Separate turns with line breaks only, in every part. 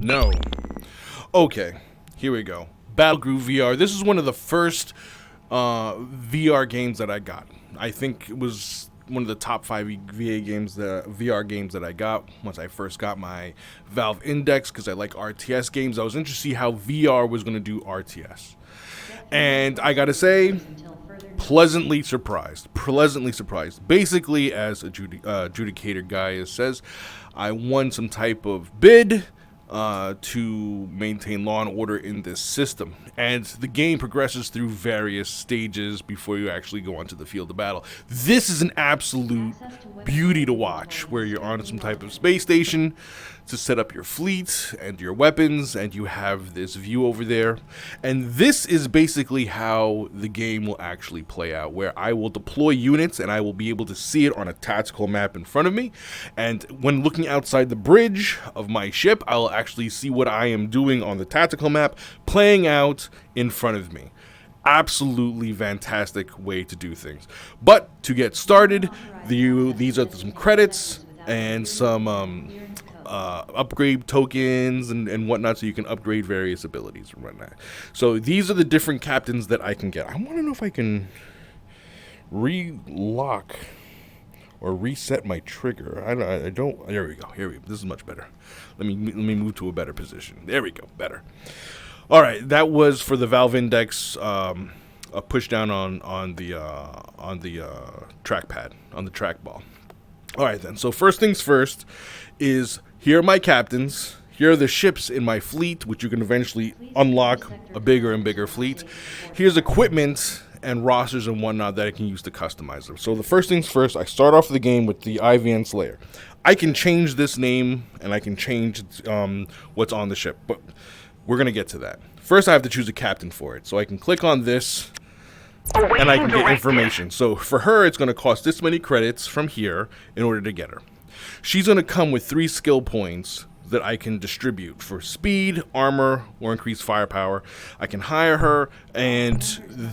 No. Okay, here we go. Battlegroup VR. This is one of the first VR games that I got. I think it was one of the top 5 VR games that I got once I first got my Valve Index, because I like RTS games. I was interested to see how VR was going to do RTS. And I gotta say, pleasantly surprised. Basically, as adjudicator guy says, I won some type of bid to maintain law and order in this system. And the game progresses through various stages before you actually go onto the field of battle. This is an absolute beauty to watch, where you're on some type of space station to set up your fleet and your weapons, and you have this view over there. And this is basically how the game will actually play out, where I will deploy units and I will be able to see it on a tactical map in front of me. And when looking outside the bridge of my ship, I'll actually see what I am doing on the tactical map playing out in front of me. Absolutely fantastic way to do things. But to get started, these are some credits and some upgrade tokens and whatnot, so you can upgrade various abilities and whatnot. So these are the different captains that I can get. I want to know if I can relock or reset my trigger. I don't. There we go. This is much better. Let me move to a better position. There we go. Better. All right. That was for the Valve Index. A push down on the trackpad, on the trackball. All right then. So first things first is, here are my captains. Here are the ships in my fleet, which you can eventually unlock a bigger and bigger fleet. Here's equipment and rosters and whatnot that I can use to customize them. So the first things first, I start off the game with the IVN Slayer. I can change this name and I can change what's on the ship, but we're going to get to that. First, I have to choose a captain for it. So I can click on this and I can get information. So for her, it's going to cost this many credits from here in order to get her. She's going to come with 3 skill points that I can distribute for speed, armor, or increased firepower. I can hire her, and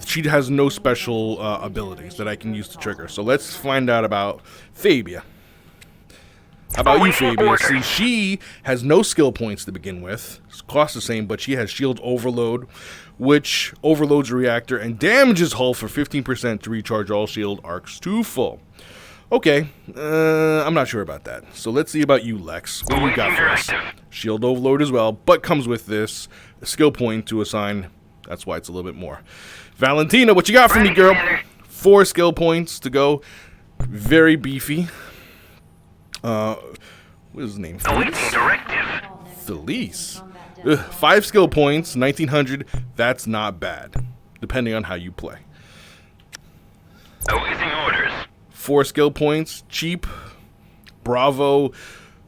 she has no special abilities that I can use to trigger. So let's find out about Fabia. How about you, Fabia? See, she has no skill points to begin with. It's cost the same, but she has shield overload, which overloads a reactor and damages hull for 15% to recharge all shield arcs to full. Okay, I'm not sure about that. So let's see about you, Lex. What do you got for us? Shield overload as well, but comes with this skill point to assign. That's why it's a little bit more. Valentina, what you got for me, girl? 4 skill points to go. Very beefy. What is his name? Felice. 5 skill points, 1900. That's not bad, depending on how you play.
Awaiting orders.
4 skill points, cheap. Bravo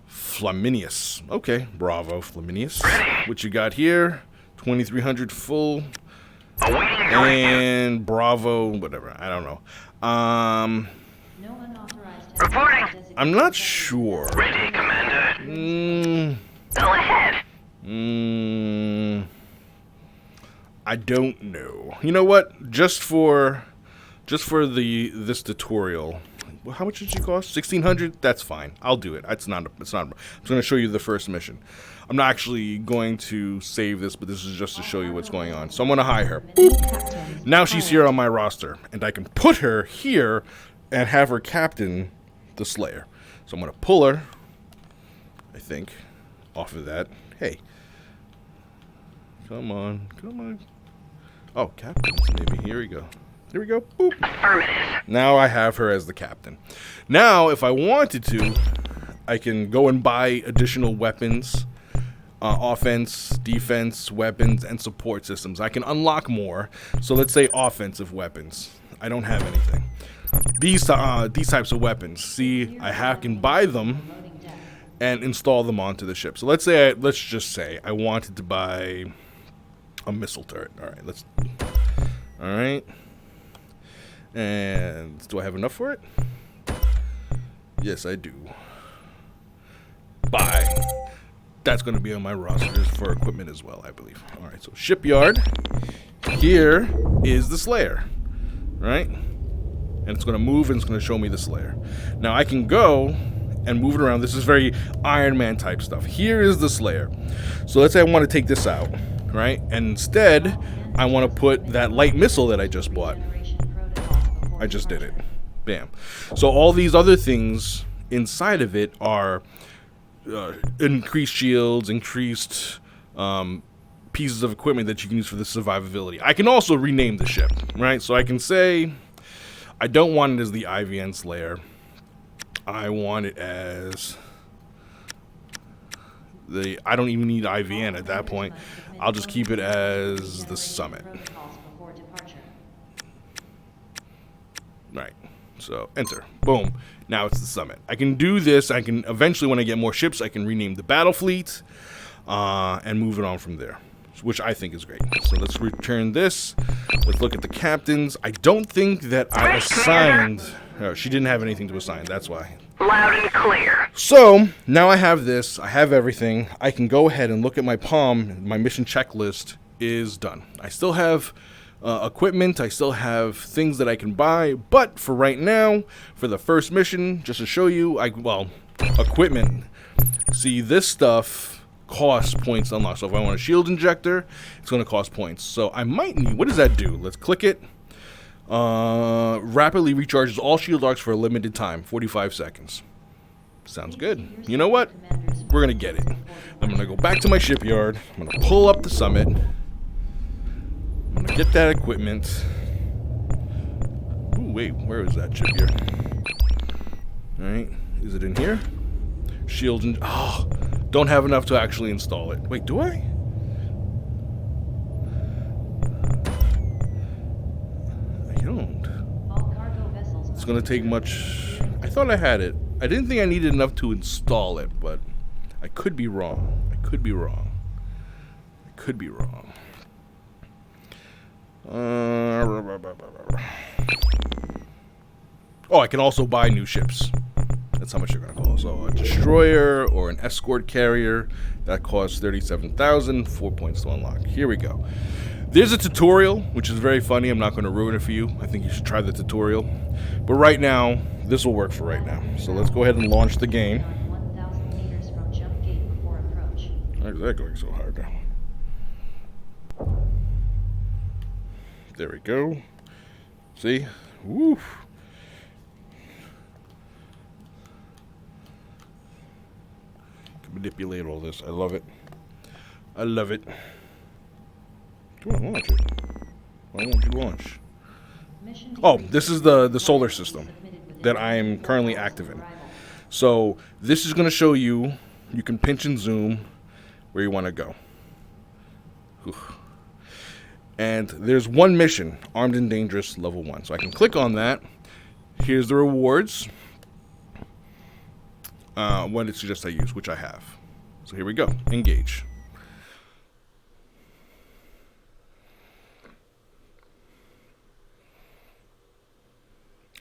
Flaminius. Okay, Bravo Flaminius. What you got here? 2300 full. And Bravo, whatever. I don't know.
Reporting.
I'm not sure.
Ready, Commander. Go ahead.
I don't know. You know what? Just for this tutorial, how much did she cost? 1,600. That's fine. I'll do it. It's not. I'm just going to show you the first mission. I'm not actually going to save this, but this is just to show you what's going on. So I'm going to hire her. Boop. Now she's here on my roster, and I can put her here and have her captain the Slayer. So I'm going to pull her, I think, off of that. Hey. Come on. Oh, captains, maybe. Here we go. There we go. Boop. Now I have her as the captain. Now, if I wanted to, I can go and buy additional weapons, offense, defense, weapons, and support systems. I can unlock more. So let's say offensive weapons. I don't have anything. These types of weapons. See, I can buy them and install them onto the ship. So let's just say I wanted to buy a missile turret. All right. And do I have enough for it? Yes, I do. Buy. That's going to be on my roster for equipment as well, I believe. All right, so shipyard. Here is the Slayer, right? And it's going to move and it's going to show me the Slayer. Now I can go and move it around. This is very Iron Man type stuff. Here is the Slayer. So let's say I want to take this out, right? And instead, I want to put that light missile that I just bought. I just did it. Bam. So all these other things inside of it are increased shields, increased pieces of equipment that you can use for the survivability. I can also rename the ship, right? So I can say I don't want it as the IVN Slayer. I want it as the... I don't even need IVN at that point. I'll just keep it as the Summit. Right. So enter. Boom. Now it's the Summit. I can do this. I can eventually, when I get more ships, I can rename the battle fleet and move it on from there, which I think is great. So let's return this. Let's look at the captains. I don't think that I assigned... Oh, she didn't have anything to assign. That's why.
Loud and clear.
So now I have this. I have everything. I can go ahead and look at my palm. My mission checklist is done. I still have equipment. I still have things that I can buy. But for right now, for the first mission, just to show you, equipment. See, this stuff costs points to unlock. So if I want a shield injector, it's going to cost points. So I might need... What does that do? Let's click it. Rapidly recharges all shield arcs for a limited time, 45 seconds. Sounds good. You know what? We're going to get it. I'm going to go back to my shipyard. I'm going to pull up the Summit. I'm going to get that equipment. Ooh, wait, where is that shipyard? Alright, is it in here? Shield and... Oh, don't have enough to actually install it. Wait, do I? I don't. It's going to take much... I thought I had it. I didn't think I needed enough to install it, but I could be wrong. I could be wrong. I could be wrong. Oh, I can also buy new ships. That's how much they're going to cost. So a destroyer or an escort carrier, that costs 37,000, 4 points to unlock. Here we go. There's a tutorial, which is very funny. I'm not going to ruin it for you. I think you should try the tutorial. But right now, this will work for right now. So let's go ahead and launch the game. Why is that going so hard now? There we go. See? Woo! Can manipulate all this. I love it. I love it. Come on, launch it. Why won't you launch? Oh, this is the solar system that I am currently active in. So this is going to show you, you can pinch and zoom where you want to go. Whew. And there's one mission, Armed and Dangerous, level 1. So I can click on that. Here's the rewards. What it suggests I use, which I have. So here we go. Engage.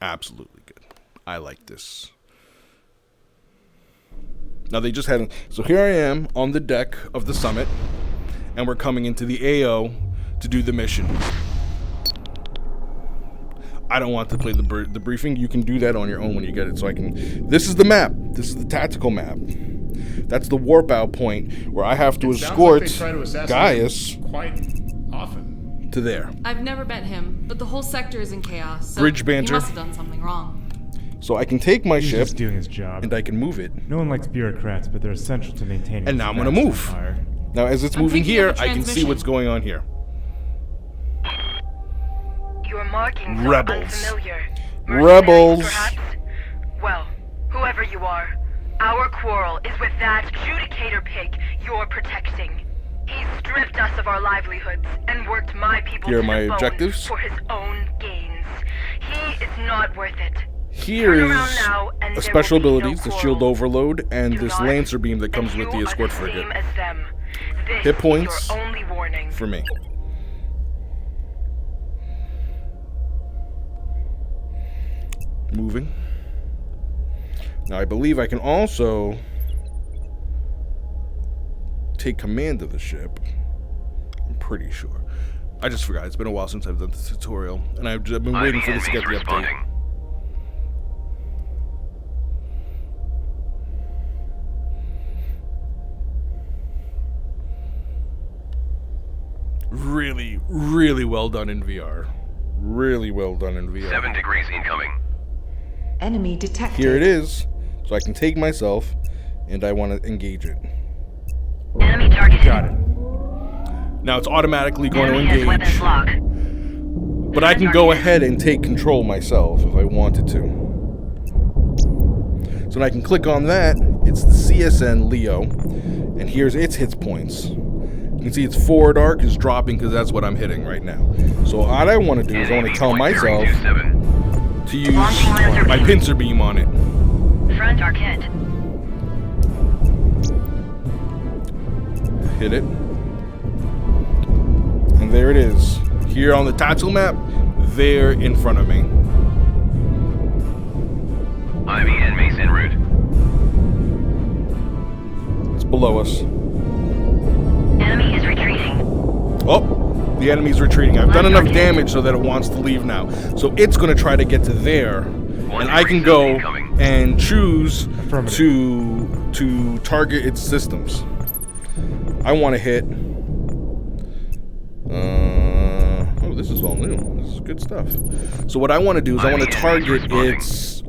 Absolutely good. I like this. Now they just had... So here I am on the deck of the Summit. And we're coming into the AO to do the mission. I don't want to play the briefing. You can do that on your own when you get it. So I can... This is the map. This is the tactical map. That's the warp out point where I have to escort Gaius
quite often.
to there.
I've never met him, but the whole sector is in chaos. So
Bridge banter.
He must have done something wrong.
So I can take my
He's
ship
just doing his job.
and I can move it.
No one likes bureaucrats, but they're essential to maintaining.
And
this
now I'm gonna
vast
move.
empire.
Now as it's
I'm
moving
picking
here,
up a
I can see
transmission.
what's going on here.
Your markings
Rebels.
are unfamiliar.
Rebels.
Mercenaries, perhaps? Well, whoever you are, our quarrel is with that adjudicator pig you're protecting. He stripped us of our livelihoods and worked my people
Here are
to
my
the bone
objectives.
for his own gains. He is not worth it.
Here
Turn
is
around now, and
the
there
special
will be no
abilities, the shield
quarrel.
overload, and
Do
this
not,
lancer beam that comes
and
with the
you are
escort
the
frigate.
same as them. This
Hit
is
points
your only warning.
for me. Moving. Now I believe I can also take command of the ship. I'm pretty sure. I just forgot. It's been a while since I've done the tutorial, and I've been waiting for this to get the update. Really, really well done in VR. Really well done in VR.
7 degrees incoming.
Enemy detected.
Here it is. So I can take myself, and I want to engage it.
Enemy targeted.
Got it.
Now it's automatically going to
Enemy has weapons
engage.
lock.
But I can go ahead and take control myself if I wanted to. So when I can click on that, it's the CSN Leo, and here's its hit points. You can see its forward arc is dropping because that's what I'm hitting right now. So what I want to do is I want to tell myself to use my pincer beam on it.
Front arc hit.
Hit it. And there it is. Here on the tactile map, there in front of me.
Ivy and Mace en route.
It's below us.
Enemy is retreating.
Oh, the enemy's retreating. I've done enough damage so that it wants to leave now. So it's going to try to get to there. And I can go and choose to target its systems. I want to hit... oh, this is all new. This is good stuff. So what I want to do is I want to target its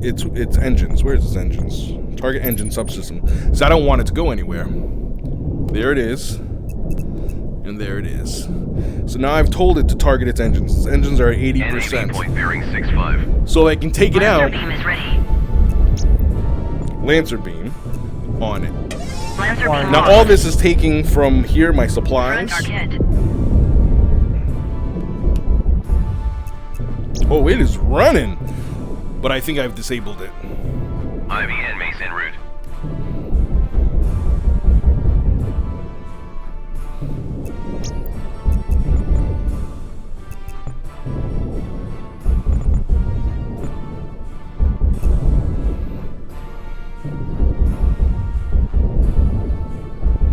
engines. Where's its engines? Target engine subsystem. So I don't want it to go anywhere. There it is. And there it is. So now I've told it to target its engines. Its engines are at 80%.
Point bearing 65.
So I can take it
Lancer
out.
beam is ready.
Lancer beam on it.
Lancer beam
Now
launched.
all this is taking from here my
Front
supplies.
arc hit.
Oh, it is running. But I think I've disabled it.
Ivy and Mace en route.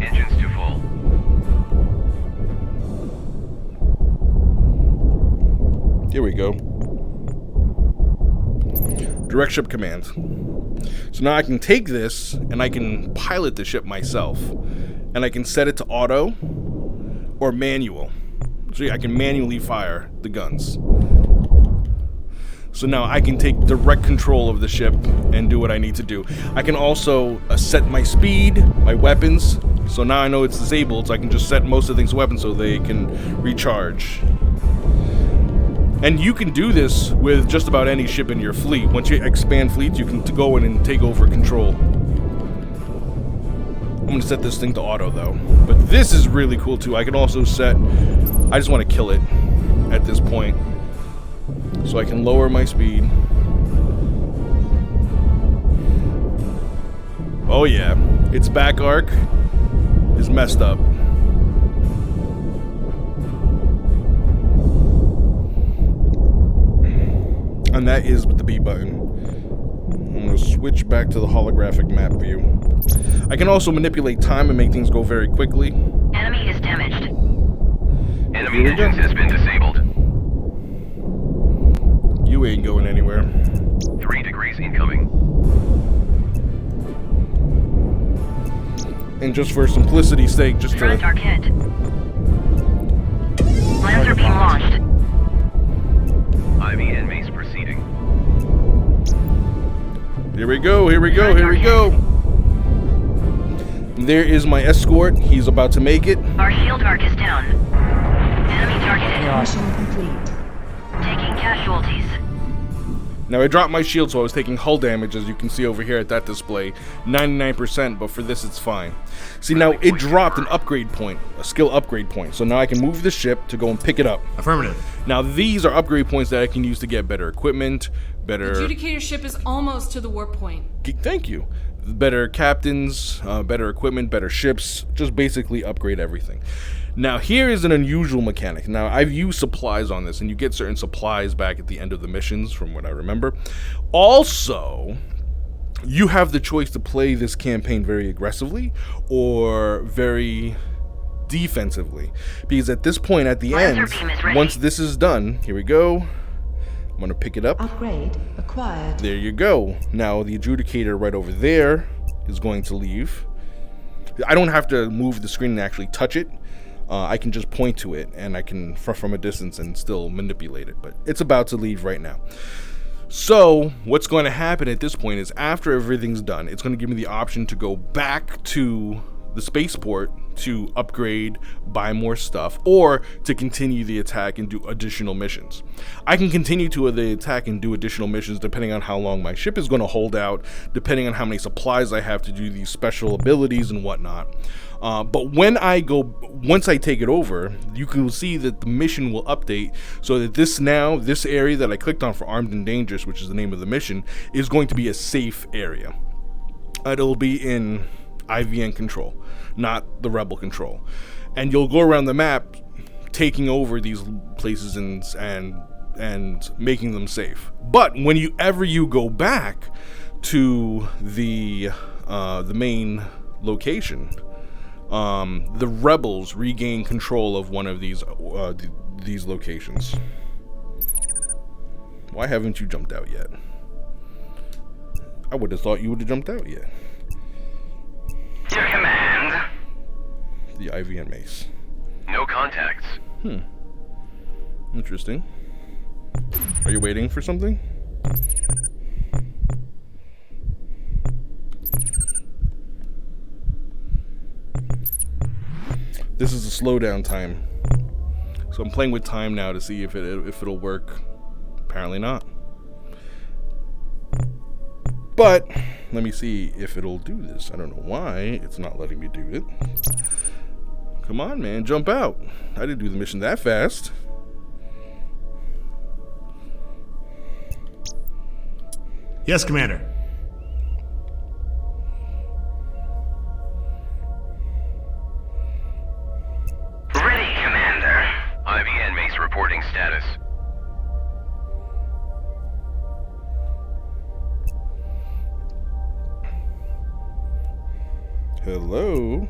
Engines to full.
Here we go. Direct ship command. So now I can take this and I can pilot the ship myself. And I can set it to auto or manual. So I can manually fire the guns. So now I can take direct control of the ship and do what I need to do. I can also set my speed, my weapons. So now I know it's disabled, so I can just set most of the things to weapons so they can recharge. And you can do this with just about any ship in your fleet. Once you expand fleets, you can go in and take over control. I'm going to set this thing to auto, though. But this is really cool, too. I can also set... I just want to kill it at this point. So I can lower my speed. Oh, yeah. Its back arc is messed up. And that is with the B button. I'm going to switch back to the holographic map view. I can also manipulate time and make things go very quickly.
Enemy is damaged.
Enemy engines has been disabled.
You ain't going anywhere.
3 degrees incoming.
And just for simplicity's sake, just
Front
to...
arc hit. Lancer beam launched.
Ivy and Mace proceeding.
Here we go, here we go, here we go. There is my escort. He's about to make it.
Our shield arc is down. Enemy targeted.
Mission complete.
Taking casualties.
Now I dropped my shield, so I was taking hull damage, as you can see over here at that display. 99%, but for this it's fine. See, now it dropped an upgrade point, a skill upgrade point. So now I can move the ship to go and pick it up.
Affirmative.
Now these are upgrade points that I can use to get better equipment, better...
Adjudicator ship is almost to the warp point.
Thank you. Better captains, better equipment, better ships, just basically upgrade everything. Now here is an unusual mechanic. Now I've used supplies on this, and you get certain supplies back at the end of the missions from what I remember. Also, you have the choice to play this campaign very aggressively or very defensively, because at this point at the end, once this is done, here we go, I'm gonna pick it up.
Upgrade acquired.
There you go. Now the adjudicator right over there is going to leave. I don't have to move the screen and actually touch it. I can just point to it and I can from a distance and still manipulate it. But it's about to leave right now. So what's going to happen at this point is after everything's done, it's going to give me the option to go back to the spaceport to upgrade, buy more stuff, or to continue the attack and do additional missions. I can continue to the attack and do additional missions depending on how long my ship is going to hold out, depending on how many supplies I have to do these special abilities and whatnot. But once I take it over, you can see that the mission will update so that this area that I clicked on for Armed and Dangerous, which is the name of the mission, is going to be a safe area. It'll be in IVN control, not the Rebel control. And you'll go around the map taking over these places and making them safe. But whenever you go back to the main location, the rebels regain control of one of these locations. Why haven't you jumped out yet? I would have thought you would have jumped out yet.
Your command.
The IVN mace.
No contacts.
Interesting. Are you waiting for something? This is a slowdown time. So I'm playing with time now to see if it'll work. Apparently not. But let me see if it'll do this. I don't know why it's not letting me do it. Come on, man, jump out. I didn't do the mission that fast.
Yes, Commander.
Ready, Commander. IVN Mace reporting status.
Hello?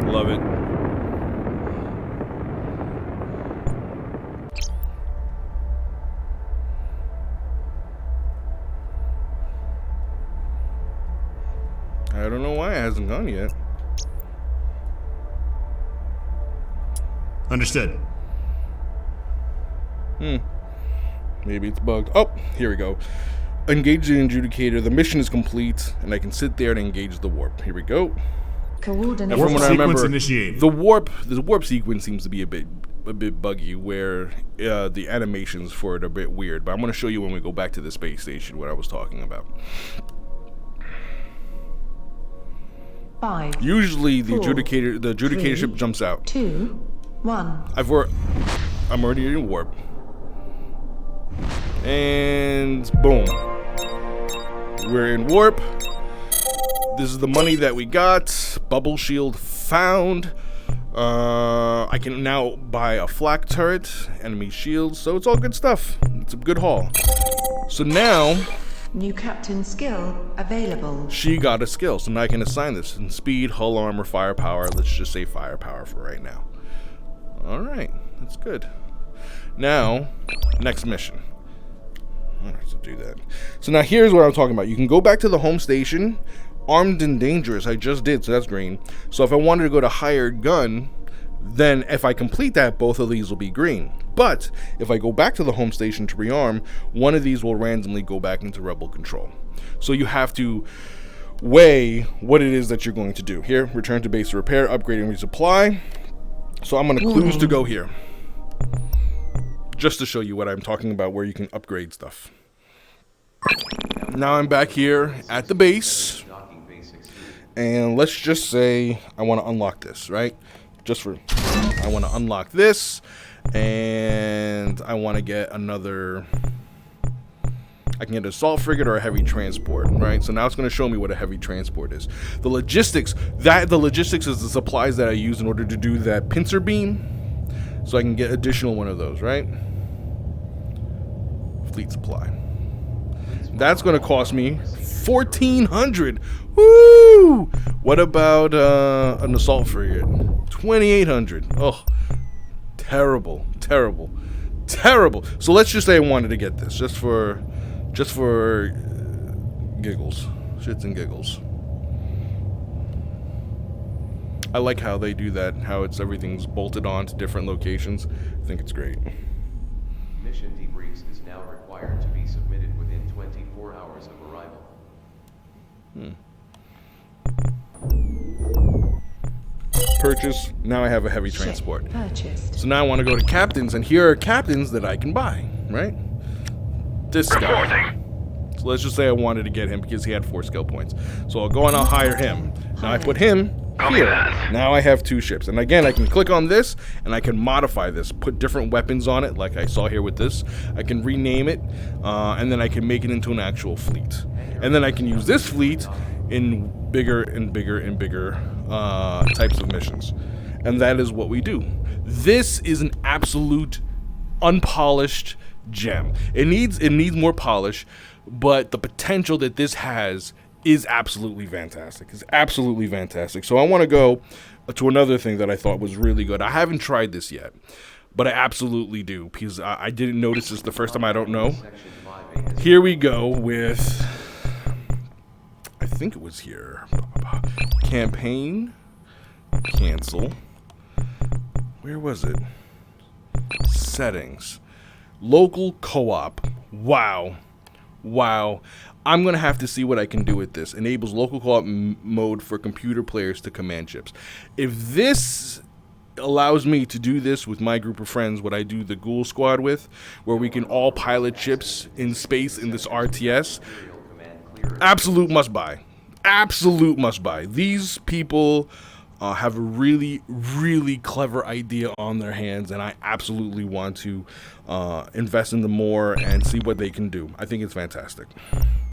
Love it. I don't know why it hasn't gone yet.
Understood.
Maybe it's bugged. Oh, here we go. Engage the adjudicator. The mission is complete, and I can sit there and engage the warp. Here we go.
Coordinate.
And from what I
Sequence
remember,
initiated.
the warp sequence seems to be a bit buggy, where the animations for it are a bit weird. But I'm going to show you when we go back to the space station what I was talking about.
5,
Usually, the
4,
adjudicator ship
3,
jumps out.
2, 1.
I'm already in warp. And boom. We're in warp. This is the money that we got. Bubble shield found. I can now buy a flak turret, enemy shields, so it's all good stuff. It's a good haul. So now
New captain skill available.
she got a skill, so now I can assign this in speed, hull armor, firepower. Let's just say firepower for right now. Alright, that's good. Now, next mission. I don't have to do that. So now here's what I'm talking about. You can go back to the home station. Armed and Dangerous, I just did, so that's green. So if I wanted to go to hired gun, then if I complete that, both of these will be green. But if I go back to the home station to rearm, one of these will randomly go back into rebel control. So you have to weigh what it is that you're going to do. Here, return to base to repair, upgrade and resupply. So I'm going to clues to go here, just to show you what I'm talking about, where you can upgrade stuff. Now I'm back here at the base, and let's just say I want to unlock this, right? I want to unlock this, and I want to get another. I can get an assault frigate or a heavy transport, right? So now it's going to show me what a heavy transport is. The logistics is the supplies that I use in order to do that pincer beam, so I can get additional one of those, right? Fleet supply. That's going to cost me 1,400. Woo! What about an assault frigate? 2,800. Oh, terrible, terrible, terrible. So let's just say I wanted to get this just for giggles. Shits and giggles. I like how they do that, how everything's bolted on to different locations. I think it's great.
Mission debriefs is now required to be submitted within 24 hours of arrival.
Purchase. Now I have a heavy
Ship
transport.
purchased.
So now I want to go to captains, and here are captains that I can buy, right? This guy.
Reporting.
So let's just say I wanted to get him because he had 4 skill points. So I'll go and I'll hire him. Now I put him
Copy
here.
that.
Now I have 2 ships. And again, I can click on this and I can modify this, put different weapons on it like I saw here with this. I can rename it, and then I can make it into an actual fleet. And then I can use this fleet in bigger and bigger and bigger types of missions. And that is what we do. This is an absolute unpolished gem. It needs more polish, but the potential that this has is absolutely fantastic. It's absolutely fantastic. So I want to go to another thing that I thought was really good. I haven't tried this yet, but I absolutely do because I didn't notice this the first time. I don't know. Here we go with, I think it was here. Campaign. Cancel. Where was it? Settings. Local co-op. Wow. Wow. I'm going to have to see what I can do with this. Enables local co-op mode for computer players to command ships. If this allows me to do this with my group of friends, what I do the Ghoul Squad with, where we can all pilot ships in space in this RTS, absolute must buy. Absolute must buy. These people have a really, really clever idea on their hands, and I absolutely want to invest in them more and see what they can do. I think it's fantastic.